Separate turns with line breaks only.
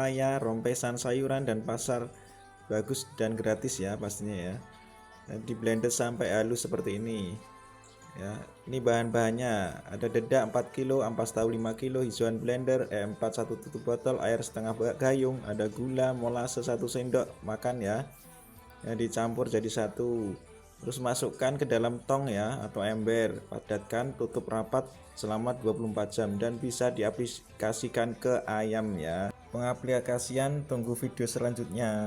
Raya, rompesan sayuran dan pasar bagus dan gratis ya pastinya ya. Nah, di blender sampai halus seperti ini ya. Ini bahan-bahannya ada dedak 4 kilo, ampas tahu 5 kilo, hijauan blender, E4 1 tutup botol, air setengah gayung, ada gula, molase 1 sendok makan ya. Ya, dicampur jadi satu, terus masukkan ke dalam tong ya atau ember, padatkan, tutup rapat selama 24 jam dan bisa diaplikasikan ke ayam ya. Pengaplikasian tunggu video selanjutnya.